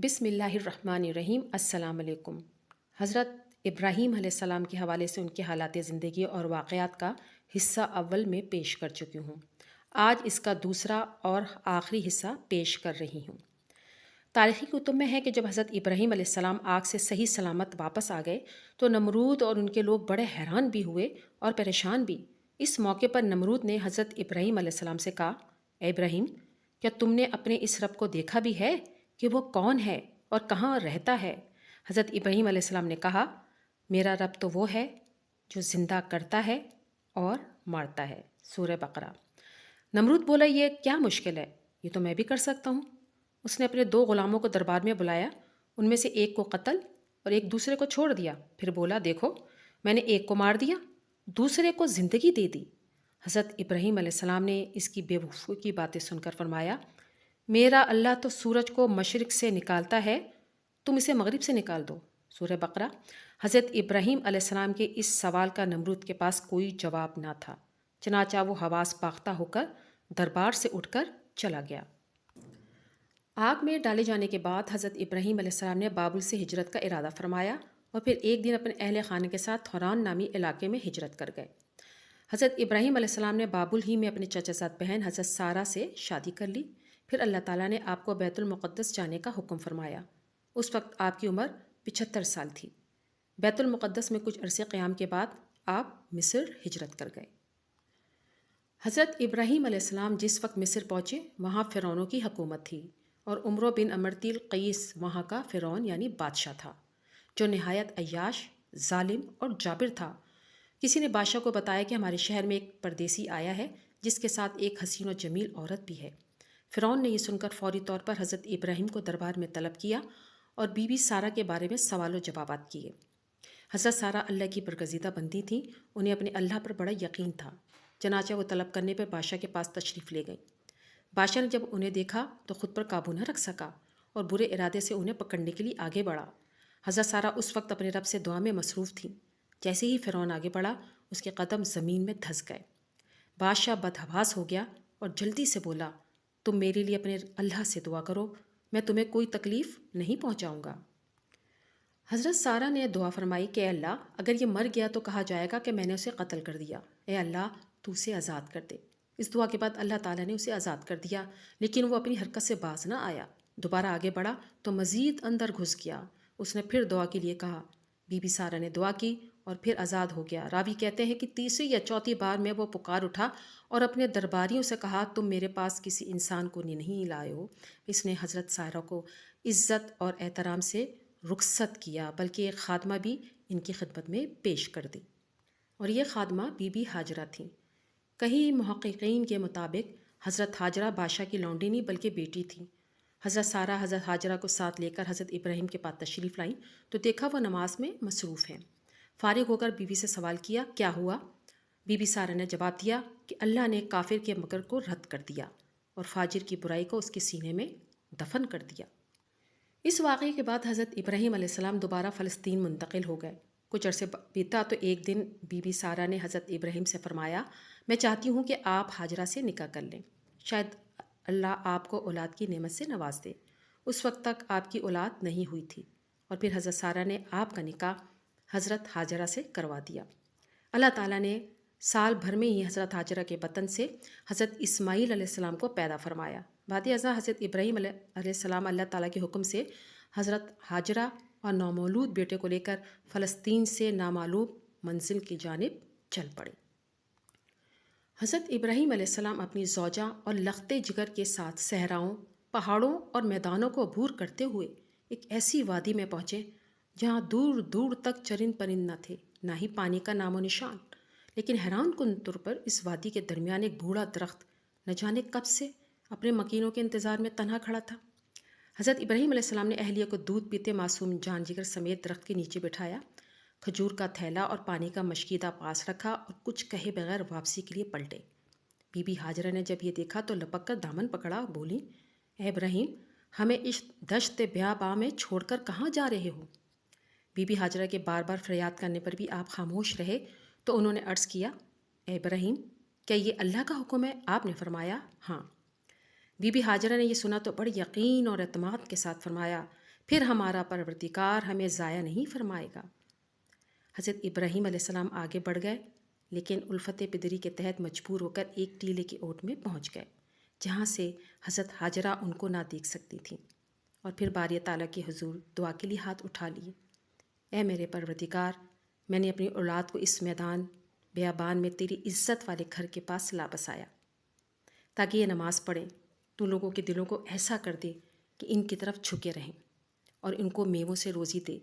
بسم اللہ الرحمن الرحیم۔ السلام علیکم۔ حضرت ابراہیم علیہ السلام کے حوالے سے ان کے حالات زندگی اور واقعات کا حصہ اول میں پیش کر چکی ہوں۔ آج اس کا دوسرا اور آخری حصہ پیش کر رہی ہوں۔ تاریخی کتب میں ہے کہ جب حضرت ابراہیم علیہ السلام آگ سے صحیح سلامت واپس آ گئے تو نمرود اور ان کے لوگ بڑے حیران بھی ہوئے اور پریشان بھی۔ اس موقع پر نمرود نے حضرت ابراہیم علیہ السلام سے کہا، اے ابراہیم، کیا تم نے اپنے اس رب کو دیکھا بھی ہے کہ وہ کون ہے اور کہاں رہتا ہے؟ حضرت ابراہیم علیہ السلام نے کہا، میرا رب تو وہ ہے جو زندہ کرتا ہے اور مارتا ہے۔ سورہ بقرہ۔ نمرود بولا، یہ کیا مشکل ہے، یہ تو میں بھی کر سکتا ہوں۔ اس نے اپنے 2 غلاموں کو دربار میں بلایا، ان میں سے ایک کو قتل اور ایک دوسرے کو چھوڑ دیا۔ پھر بولا، دیکھو، میں نے ایک کو مار دیا، دوسرے کو زندگی دے دی۔ حضرت ابراہیم علیہ السلام نے اس کی بے وقوفی کی باتیں سن کر فرمایا، میرا اللہ تو سورج کو مشرق سے نکالتا ہے، تم اسے مغرب سے نکال دو۔ سورہ بقرہ۔ حضرت ابراہیم علیہ السلام کے اس سوال کا نمرود کے پاس کوئی جواب نہ تھا، چنانچہ وہ حواس باختہ ہو کر دربار سے اٹھ کر چلا گیا۔ آگ میں ڈالے جانے کے بعد حضرت ابراہیم علیہ السلام نے بابل سے ہجرت کا ارادہ فرمایا اور پھر ایک دن اپنے اہل خانہ کے ساتھ حوران نامی علاقے میں ہجرت کر گئے۔ حضرت ابراہیم علیہ السلام نے بابل ہی میں اپنے چچا زاد بہن حضرت سارہ سے شادی کر لی۔ پھر اللہ تعالیٰ نے آپ کو بیت المقدس جانے کا حکم فرمایا۔ اس وقت آپ کی عمر 75 سال تھی۔ بیت المقدس میں کچھ عرصے قیام کے بعد آپ مصر ہجرت کر گئے۔ حضرت ابراہیم علیہ السلام جس وقت مصر پہنچے وہاں فرعونوں کی حکومت تھی اور عمرو بن امرتیل قیس وہاں کا فرعون یعنی بادشاہ تھا، جو نہایت عیاش، ظالم اور جابر تھا۔ کسی نے بادشاہ کو بتایا کہ ہمارے شہر میں ایک پردیسی آیا ہے جس کے ساتھ ایک حسین و جمیل عورت بھی ہے۔ فرعون نے یہ سن کر فوری طور پر حضرت ابراہیم کو دربار میں طلب کیا اور بی بی سارہ کے بارے میں سوال و جوابات کیے۔ حضرت سارہ اللہ کی برگزیدہ بندی تھیں، انہیں اپنے اللہ پر بڑا یقین تھا، چنانچہ وہ طلب کرنے پر بادشاہ کے پاس تشریف لے گئیں۔ بادشاہ نے جب انہیں دیکھا تو خود پر قابو نہ رکھ سکا اور برے ارادے سے انہیں پکڑنے کے لیے آگے بڑھا۔ حضرت سارہ اس وقت اپنے رب سے دعا میں مصروف تھیں۔ جیسے ہی فرعون آگے بڑھا اس کے قدم زمین میں دھس گئے۔ بادشاہ بدحواس ہو گیا اور جلدی سے بولا، تم میرے لیے اپنے اللہ سے دعا کرو، میں تمہیں کوئی تکلیف نہیں پہنچاؤں گا۔ حضرت سارہ نے دعا فرمائی کہ اے اللہ، اگر یہ مر گیا تو کہا جائے گا کہ میں نے اسے قتل کر دیا۔ اے اللہ، تو اسے آزاد کر دے۔ اس دعا کے بعد اللہ تعالیٰ نے اسے آزاد کر دیا، لیکن وہ اپنی حرکت سے باز نہ آیا۔ دوبارہ آگے بڑھا تو مزید اندر گھس گیا۔ اس نے پھر دعا کے لیے کہا، بی بی سارہ نے دعا کی اور پھر آزاد ہو گیا۔ راوی کہتے ہیں کہ تیسری یا چوتھی بار میں وہ پکار اٹھا اور اپنے درباریوں سے کہا، تم میرے پاس کسی انسان کو نہیں لائے ہو۔ اس نے حضرت سارہ کو عزت اور احترام سے رخصت کیا، بلکہ ایک خادمہ بھی ان کی خدمت میں پیش کر دی، اور یہ خادمہ بی بی ہاجرہ تھیں۔ کئی محققین کے مطابق حضرت ہاجرہ بادشاہ کی لونڈی نہیں بلکہ بیٹی تھیں۔ حضرت سارہ حضرت ہاجرہ کو ساتھ لے کر حضرت ابراہیم کے پاس تشریف لائیں تو دیکھا وہ نماز میں مصروف ہیں۔ فارغ ہو کر بی بی سے سوال کیا، کیا ہوا؟ بی بی سارہ نے جواب دیا کہ اللہ نے کافر کے مکر کو رد کر دیا اور فاجر کی برائی کو اس کے سینے میں دفن کر دیا۔ اس واقعے کے بعد حضرت ابراہیم علیہ السلام دوبارہ فلسطین منتقل ہو گئے۔ کچھ عرصے بیتا تو ایک دن بی بی سارہ نے حضرت ابراہیم سے فرمایا، میں چاہتی ہوں کہ آپ ہاجرہ سے نکاح کر لیں، شاید اللہ آپ کو اولاد کی نعمت سے نواز دے۔ اس وقت تک آپ کی اولاد نہیں ہوئی تھی، اور پھر حضرت سارہ نے آپ کا نکاح حضرت ہاجرہ سے کروا دیا۔ اللہ تعالیٰ نے سال بھر میں ہی حضرت ہاجرہ کے بطن سے حضرت اسماعیل علیہ السلام کو پیدا فرمایا۔ بعد ازاں حضرت ابراہیم علیہ السلام اللہ تعالیٰ کے حکم سے حضرت ہاجرہ اور نومولود بیٹے کو لے کر فلسطین سے نامعلوم منزل کی جانب چل پڑے۔ حضرت ابراہیم علیہ السلام اپنی زوجہ اور لخت جگر کے ساتھ صحراؤں، پہاڑوں اور میدانوں کو عبور کرتے ہوئے ایک ایسی وادی میں پہنچے جہاں دور دور تک چرند پرند نہ تھے، نہ ہی پانی کا نام و نشان۔ لیکن حیران کن طور پر اس وادی کے درمیان ایک بوڑھا درخت نہ جانے کب سے اپنے مکینوں کے انتظار میں تنہا کھڑا تھا۔ حضرت ابراہیم علیہ السلام نے اہلیہ کو دودھ پیتے معصوم جان جگر سمیت درخت کے نیچے بٹھایا، کھجور کا تھیلا اور پانی کا مشکیدہ پاس رکھا اور کچھ کہے بغیر واپسی کے لیے پلٹے۔ بی بی ہاجرہ نے جب یہ دیکھا تو لپک کر دامن پکڑا اور بولی، اے ابراہیم، ہمیں اس دشت بیاباں میں چھوڑ کر کہاں جا رہے ہو؟ بی بی ہاجرہ کے بار بار فریاد کرنے پر بھی آپ خاموش رہے تو انہوں نے عرض کیا، اے ابراہیم، کیا یہ اللہ کا حکم ہے؟ آپ نے فرمایا، ہاں۔ بی بی ہاجرہ نے یہ سنا تو بڑے یقین اور اعتماد کے ساتھ فرمایا، پھر ہمارا پروردگار ہمیں ضائع نہیں فرمائے گا۔ حضرت ابراہیم علیہ السلام آگے بڑھ گئے، لیکن الفت پدری کے تحت مجبور ہو کر ایک ٹیلے کی اوٹ میں پہنچ گئے، جہاں سے حضرت ہاجرہ ان کو نہ دیکھ سکتی تھیں، اور پھر باری تعالیٰ کے حضور دعا کے لیے ہاتھ اٹھا لیے۔ اے میرے پروردگار، میں نے اپنی اولاد کو اس میدان بیابان میں تیری عزت والے گھر کے پاس لا بسایا تاکہ یہ نماز پڑھیں۔ تو لوگوں کے دلوں کو ایسا کر دے کہ ان کی طرف جھکے رہیں، اور ان کو میووں سے روزی دے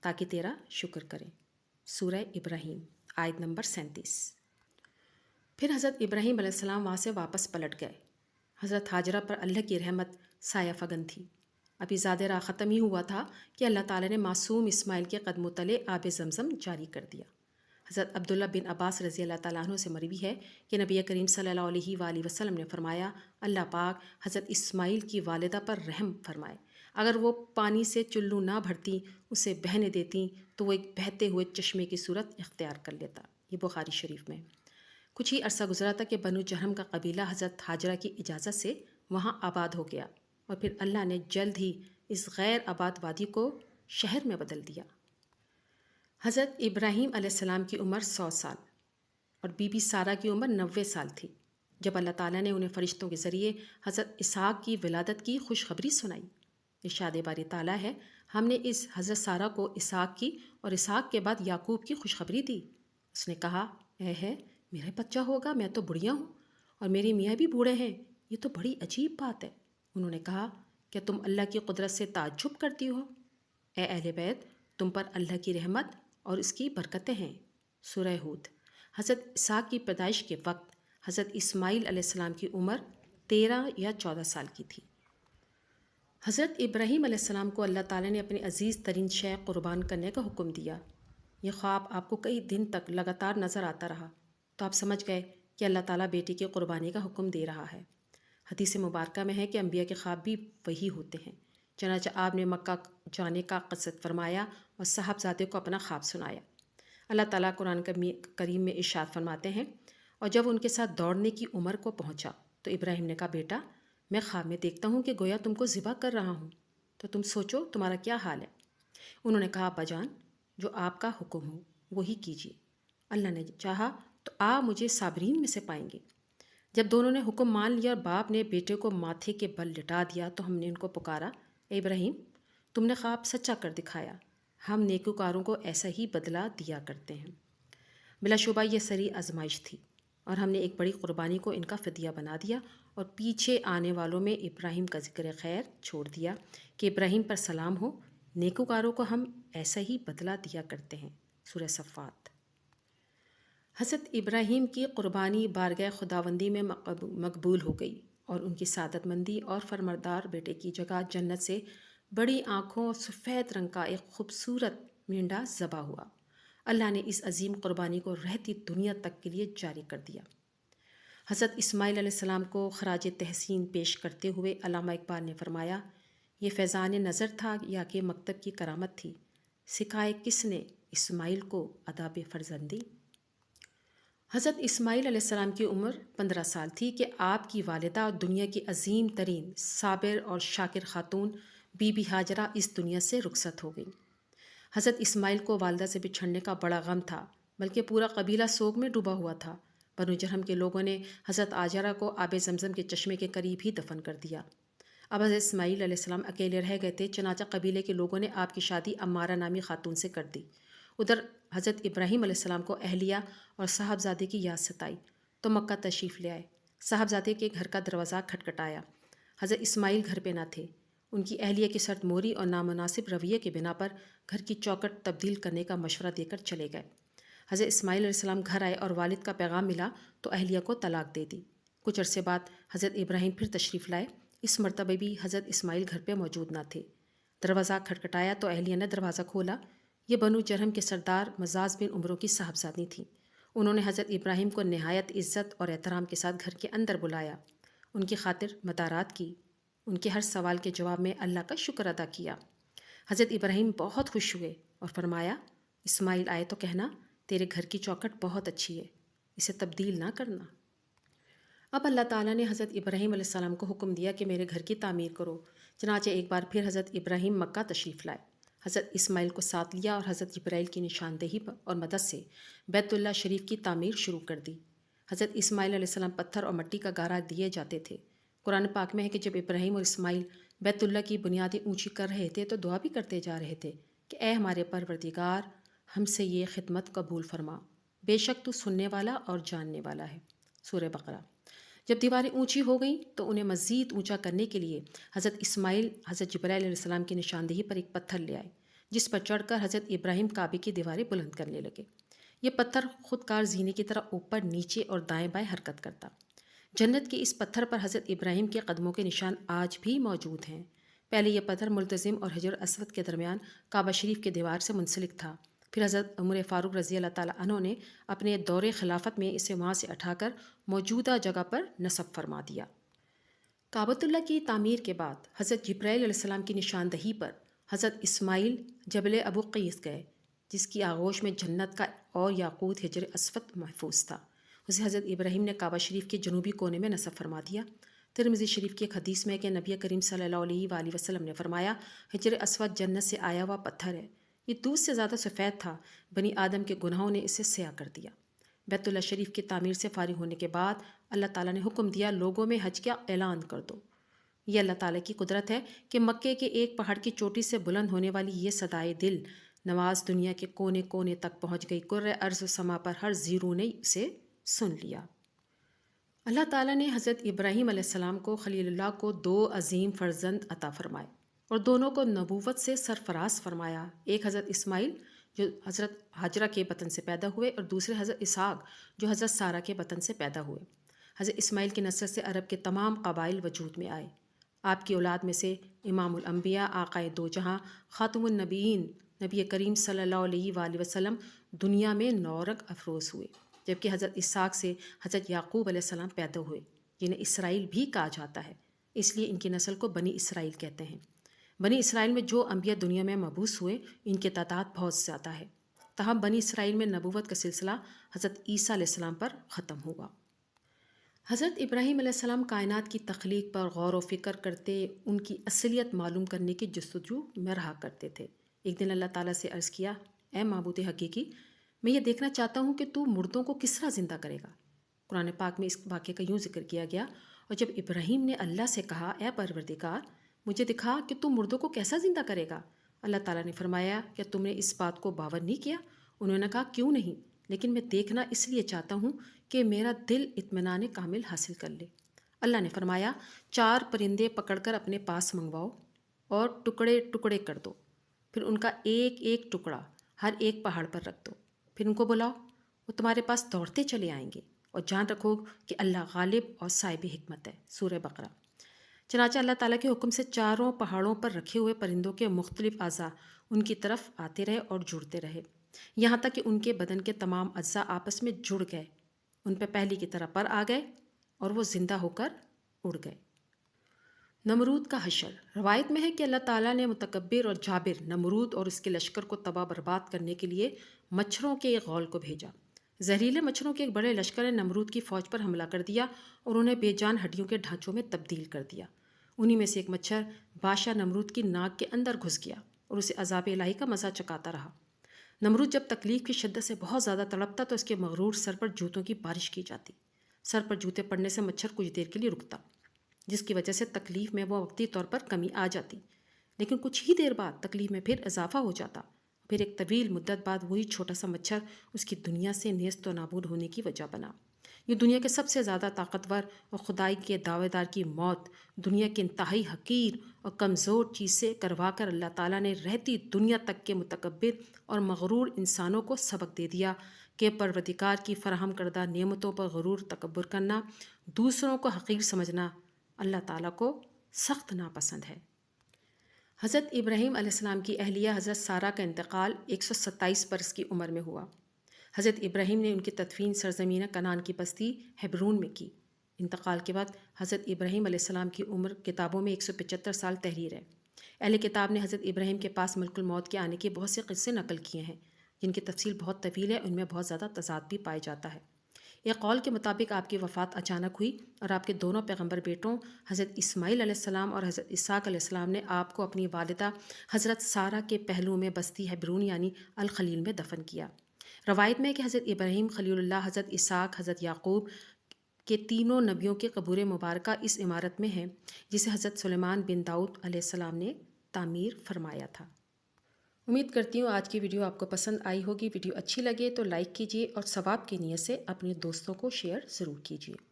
تاکہ تیرا شکر کریں۔ سورہ ابراہیم آیت نمبر 37۔ پھر حضرت ابراہیم علیہ السلام وہاں سے واپس پلٹ گئے۔ حضرت ہاجرہ پر اللہ کی رحمت سایہ فگن تھی۔ ابھی زیادہ راہ ختم ہی ہوا تھا کہ اللہ تعالیٰ نے معصوم اسماعیل کے قدموں تلے آب زمزم جاری کر دیا۔ حضرت عبداللہ بن عباس رضی اللہ تعالیٰ عنہ سے مروی ہے کہ نبی کریم صلی اللہ علیہ وآلہ وسلم نے فرمایا، اللہ پاک حضرت اسماعیل کی والدہ پر رحم فرمائے، اگر وہ پانی سے چلو نہ بھرتی، اسے بہنے دیتی تو وہ ایک بہتے ہوئے چشمے کی صورت اختیار کر لیتا۔ یہ بخاری شریف میں۔ کچھ ہی عرصہ گزرا تھا کہ بنو جہم کا قبیلہ حضرت ہاجرہ کی اجازت سے وہاں آباد ہو گیا، اور پھر اللہ نے جلد ہی اس غیر آباد وادی کو شہر میں بدل دیا۔ حضرت ابراہیم علیہ السلام کی عمر 100 سال اور بی بی سارہ کی عمر 90 سال تھی جب اللہ تعالیٰ نے انہیں فرشتوں کے ذریعے حضرت اسحاق کی ولادت کی خوشخبری سنائی۔ ارشاد باری تعالیٰ ہے، ہم نے اس حضرت سارہ کو اسحاق کی اور اسحاق کے بعد یعقوب کی خوشخبری دی۔ اس نے کہا، اے ہے میرا بچہ ہوگا، میں تو بڑھیا ہوں اور میرے میاں بھی بوڑھے ہیں، یہ تو بڑی عجیب بات ہے۔ انہوں نے کہا، کیا تم اللہ کی قدرت سے تعجب کرتی ہو؟ اے اہل بیت، تم پر اللہ کی رحمت اور اس کی برکتیں ہیں۔ سورہ ہود۔ حضرت اسحاق کی پیدائش کے وقت حضرت اسماعیل علیہ السلام کی عمر 13 یا 14 سال کی تھی۔ حضرت ابراہیم علیہ السلام کو اللہ تعالیٰ نے اپنی عزیز ترین شے قربان کرنے کا حکم دیا۔ یہ خواب آپ کو کئی دن تک لگاتار نظر آتا رہا، تو آپ سمجھ گئے کہ اللہ تعالیٰ بیٹی کی قربانی کا حکم دے رہا ہے۔ حدیث مبارکہ میں ہے کہ انبیاء کے خواب بھی وہی ہوتے ہیں۔ چنانچہ آپ نے مکہ جانے کا قصد فرمایا اور صاحبزادے کو اپنا خواب سنایا۔ اللہ تعالیٰ قرآن کریم میں ارشاد فرماتے ہیں، اور جب ان کے ساتھ دوڑنے کی عمر کو پہنچا تو ابراہیم نے کہا، بیٹا میں خواب میں دیکھتا ہوں کہ گویا تم کو ذبح کر رہا ہوں، تو تم سوچو تمہارا کیا حال ہے؟ انہوں نے کہا، ابا جان جو آپ کا حکم ہو وہی کیجیے، اللہ نے چاہا تو آپ مجھے صابرین میں سے پائیں گے۔ جب دونوں نے حکم مان لیا اور باپ نے بیٹے کو ماتھے کے بل لٹا دیا تو ہم نے ان کو پکارا، اے ابراہیم تم نے خواب سچا کر دکھایا، ہم نیکوکاروں کو ایسا ہی بدلہ دیا کرتے ہیں۔ بلا شبہ یہ سری آزمائش تھی، اور ہم نے ایک بڑی قربانی کو ان کا فدیہ بنا دیا، اور پیچھے آنے والوں میں ابراہیم کا ذکر خیر چھوڑ دیا کہ ابراہیم پر سلام ہو، نیکوکاروں کو ہم ایسا ہی بدلہ دیا کرتے ہیں۔ سورہ صفات۔ حضرت ابراہیم کی قربانی بارگاہ خداوندی میں مقبول ہو گئی، اور ان کی سعادت مندی اور فرمردار بیٹے کی جگہ جنت سے بڑی آنکھوں اور سفید رنگ کا ایک خوبصورت مینڈا ذبح ہوا۔ اللہ نے اس عظیم قربانی کو رہتی دنیا تک کے لیے جاری کر دیا۔ حضرت اسماعیل علیہ السلام کو خراج تحسین پیش کرتے ہوئے علامہ اقبال نے فرمایا، یہ فیضان نظر تھا یا کہ مکتب کی کرامت تھی، سکھائے کس نے اسماعیل کو آداب فرزندی۔ حضرت اسماعیل علیہ السلام کی عمر 15 سال تھی کہ آپ کی والدہ دنیا کی عظیم ترین صابر اور شاکر خاتون بی بی ہاجرہ اس دنیا سے رخصت ہو گئی۔ حضرت اسماعیل کو والدہ سے بچھڑنے کا بڑا غم تھا، بلکہ پورا قبیلہ سوگ میں ڈوبا ہوا تھا۔ بنو جہم کے لوگوں نے حضرت ہاجرہ کو آب زمزم کے چشمے کے قریب ہی دفن کر دیا۔ اب حضرت اسماعیل علیہ السلام اکیلے رہ گئے تھے، چنانچہ قبیلے کے لوگوں نے آپ کی شادی عمارہ نامی خاتون سے کر دی۔ ادھر حضرت ابراہیم علیہ السلام کو اہلیہ اور صاحبزادے کی یاد ستائی تو مکہ تشریف لے آئے۔ صاحبزادے کے گھر کا دروازہ کھٹکھٹایا۔ حضرت اسماعیل گھر پہ نہ تھے۔ ان کی اہلیہ کی سرد موری اور نامناسب رویے کے بنا پر گھر کی چوکٹ تبدیل کرنے کا مشورہ دے کر چلے گئے۔ حضرت اسماعیل علیہ السلام گھر آئے اور والد کا پیغام ملا تو اہلیہ کو طلاق دے دی۔ کچھ عرصے بعد حضرت ابراہیم پھر تشریف لائے۔ اس مرتبہ بھی حضرت اسماعیل گھر پہ موجود نہ تھے۔ دروازہ کھٹکھٹایا تو اہلیہ نے دروازہ کھولا۔ یہ بنو جرہم کے سردار مزاز بن عمرو کی صاحبزادی تھیں۔ انہوں نے حضرت ابراہیم کو نہایت عزت اور احترام کے ساتھ گھر کے اندر بلایا، ان کی خاطر مدارات کی، ان کے ہر سوال کے جواب میں اللہ کا شکر ادا کیا۔ حضرت ابراہیم بہت خوش ہوئے اور فرمایا، اسماعیل آئے تو کہنا تیرے گھر کی چوکٹ بہت اچھی ہے، اسے تبدیل نہ کرنا۔ اب اللہ تعالیٰ نے حضرت ابراہیم علیہ السلام کو حکم دیا کہ میرے گھر کی تعمیر کرو، چنانچہ ایک بار پھر حضرت ابراہیم مکہ تشریف لائے۔ حضرت اسماعیل کو ساتھ لیا اور حضرت جبرائیل کی نشاندہی اور مدد سے بیت اللہ شریف کی تعمیر شروع کر دی۔ حضرت اسماعیل علیہ السلام پتھر اور مٹی کا گارا دیے جاتے تھے۔ قرآن پاک میں ہے کہ جب ابراہیم اور اسماعیل بیت اللہ کی بنیادیں اونچی کر رہے تھے تو دعا بھی کرتے جا رہے تھے کہ اے ہمارے پروردگار، ہم سے یہ خدمت قبول فرما، بے شک تو سننے والا اور جاننے والا ہے۔ سورہ بقرہ۔ جب دیواریں اونچی ہو گئیں تو انہیں مزید اونچا کرنے کے لیے حضرت اسماعیل حضرت جبرائیل علیہ السلام کی نشاندہی پر ایک پتھر لے آئے، جس پر چڑھ کر حضرت ابراہیم کعبے کی دیواریں بلند کرنے لگے۔ یہ پتھر خود کار زینے کی طرح اوپر نیچے اور دائیں بائیں حرکت کرتا۔ جنت کے اس پتھر پر حضرت ابراہیم کے قدموں کے نشان آج بھی موجود ہیں۔ پہلے یہ پتھر ملتزم اور حجر اسود کے درمیان کعبہ شریف کے دیوار سے منسلک تھا۔ پھر حضرت عمر فاروق رضی اللہ تعالیٰ عنہ نے اپنے دور خلافت میں اسے وہاں سے اٹھا کر موجودہ جگہ پر نصب فرما دیا۔ کعبۃ اللہ کی تعمیر کے بعد حضرت جبرائیل علیہ السلام کی نشاندہی پر حضرت اسماعیل جبل ابو قیس گئے، جس کی آغوش میں جنت کا اور یاقوت حجر اسود محفوظ تھا۔ اسے حضرت ابراہیم نے کعبہ شریف کے جنوبی کونے میں نصب فرما دیا۔ ترمذی شریف کی ایک حدیث میں کہ نبی کریم صلی اللہ علیہ وآلہ وسلم نے فرمایا، حجر اسود جنت سے آیا ہوا پتھر ہے، یہ دودھ سے زیادہ سفید تھا، بنی آدم کے گناہوں نے اسے سیاہ کر دیا۔ بیت اللہ شریف کی تعمیر سے فارغ ہونے کے بعد اللہ تعالیٰ نے حکم دیا، لوگوں میں حج کا اعلان کر دو۔ یہ اللہ تعالیٰ کی قدرت ہے کہ مکے کے ایک پہاڑ کی چوٹی سے بلند ہونے والی یہ صدائے دل نواز دنیا کے کونے کونے تک پہنچ گئی۔ کرۂ ارض و سما پر ہر زیرو نے اسے سن لیا۔ اللہ تعالیٰ نے حضرت ابراہیم علیہ السلام کو خلیل اللہ کو 2 عظیم فرزند عطا فرمائے اور دونوں کو نبوت سے سرفراز فرمایا۔ ایک حضرت اسماعیل جو حضرت ہاجرہ کے بطن سے پیدا ہوئے اور دوسرے حضرت اسحاق جو حضرت سارہ کے بطن سے پیدا ہوئے۔ حضرت اسماعیل کی نسل سے عرب کے تمام قبائل وجود میں آئے۔ آپ کی اولاد میں سے امام الانبیاء، آقائے دو جہاں، خاتم النبیین نبی کریم صلی اللہ علیہ وآلہ وسلم دنیا میں نورگ افروز ہوئے، جبکہ حضرت اسحاق سے حضرت یعقوب علیہ السلام پیدا ہوئے، جنہیں اسرائیل بھی کہا جاتا ہے، اس لیے ان کی نسل کو بنی اسرائیل کہتے ہیں۔ بنی اسرائیل میں جو انبیاء دنیا میں مبعوث ہوئے ان کی تعداد بہت زیادہ ہے، تاہم بنی اسرائیل میں نبوت کا سلسلہ حضرت عیسیٰ علیہ السلام پر ختم ہوا۔ حضرت ابراہیم علیہ السلام کائنات کی تخلیق پر غور و فکر کرتے ان کی اصلیت معلوم کرنے کی جستجو میں رہا کرتے تھے۔ ایک دن اللہ تعالیٰ سے عرض کیا، اے معبود حقیقی، میں یہ دیکھنا چاہتا ہوں کہ تو مردوں کو کس طرح زندہ کرے گا۔ قرآن پاک میں اس واقعے کا یوں ذکر کیا گیا، اور جب ابراہیم نے اللہ سے کہا، اے پروردگار، مجھے دکھا کہ تو مردوں کو کیسا زندہ کرے گا، اللہ تعالیٰ نے فرمایا، کیا تم نے اس بات کو باور نہیں کیا؟ انہوں نے کہا، کیوں نہیں، لیکن میں دیکھنا اس لیے چاہتا ہوں کہ میرا دل اطمینان کامل حاصل کر لے۔ اللہ نے فرمایا، 4 پرندے پکڑ کر اپنے پاس منگواؤ اور ٹکڑے ٹکڑے کر دو، پھر ان کا ایک ایک ٹکڑا ہر ایک پہاڑ پر رکھ دو، پھر ان کو بلاؤ، وہ تمہارے پاس دوڑتے چلے آئیں گے، اور جان رکھو کہ اللہ غالب اور صاحب حکمت ہے۔ سورہ بقرہ۔ چنانچہ اللہ تعالیٰ کے حکم سے 4 پہاڑوں پر رکھے ہوئے پرندوں کے مختلف اعضاء ان کی طرف آتے رہے اور جڑتے رہے، یہاں تک کہ ان کے بدن کے تمام اجزاء آپس میں جڑ گئے، ان پہ پہلی کی طرح پر آ گئے اور وہ زندہ ہو کر اڑ گئے۔ نمرود کا حشر۔ روایت میں ہے کہ اللہ تعالیٰ نے متکبر اور جابر نمرود اور اس کے لشکر کو تباہ برباد کرنے کے لیے مچھروں کے ایک غول کو بھیجا۔ زہریلے مچھروں کے ایک بڑے لشکر نے نمرود کی فوج پر حملہ کر دیا اور انہیں بے جان ہڈیوں کے ڈھانچوں میں تبدیل کر دیا۔ انہی میں سے ایک مچھر بادشاہ نمرود کی ناک کے اندر گھس گیا اور اسے عذاب الہی کا مزہ چکاتا رہا۔ نمرود جب تکلیف کی شدت سے بہت زیادہ تڑپتا تو اس کے مغرور سر پر جوتوں کی بارش کی جاتی۔ سر پر جوتے پڑنے سے مچھر کچھ دیر کے لیے رکتا، جس کی وجہ سے تکلیف میں وہ وقتی طور پر کمی آ جاتی، لیکن کچھ ہی دیر بعد تکلیف میں پھر اضافہ ہو جاتا۔ پھر ایک طویل مدت بعد وہی چھوٹا سا مچھر اس کی دنیا سے نیست و نابود ہونے کی وجہ بنا۔ یہ دنیا کے سب سے زیادہ طاقتور اور خدائی کے دعوے دار کی موت دنیا کی انتہائی حقیر اور کمزور چیز سے کروا کر اللہ تعالیٰ نے رہتی دنیا تک کے متکبر اور مغرور انسانوں کو سبق دے دیا کہ پروردگار کی فراہم کردہ نعمتوں پر غرور تکبر کرنا، دوسروں کو حقیر سمجھنا اللہ تعالیٰ کو سخت ناپسند ہے۔ حضرت ابراہیم علیہ السلام کی اہلیہ حضرت سارہ کا انتقال 127 برس کی عمر میں ہوا۔ حضرت ابراہیم نے ان کی تدفین سرزمین کنعان کی بستی ہیبرون میں کی۔ انتقال کے بعد حضرت ابراہیم علیہ السلام کی عمر کتابوں میں 175 سال تحریر ہے۔ اہل کتاب نے حضرت ابراہیم کے پاس ملک الموت کے آنے کے بہت سے قصے نقل کیے ہیں، جن کی تفصیل بہت طویل ہے، ان میں بہت زیادہ تضاد بھی پایا جاتا ہے۔ ایک قول کے مطابق آپ کی وفات اچانک ہوئی اور آپ کے دونوں پیغمبر بیٹوں حضرت اسماعیل علیہ السلام اور حضرت اسحاق علیہ السلام نے آپ کو اپنی والدہ حضرت سارہ کے پہلو میں بستی ہیبرون یعنی الخلیل میں دفن کیا۔ روایت میں ہے کہ حضرت ابراہیم خلیل اللہ، حضرت اسحاق، حضرت یعقوب کے تینوں نبیوں کے قبور مبارکہ اس عمارت میں ہیں جسے حضرت سلیمان بن داؤد علیہ السلام نے تعمیر فرمایا تھا۔ امید کرتی ہوں آج کی ویڈیو آپ کو پسند آئی ہوگی۔ ویڈیو اچھی لگے تو لائک کیجیے اور ثواب کی نیت سے اپنے دوستوں کو شیئر ضرور کیجیے۔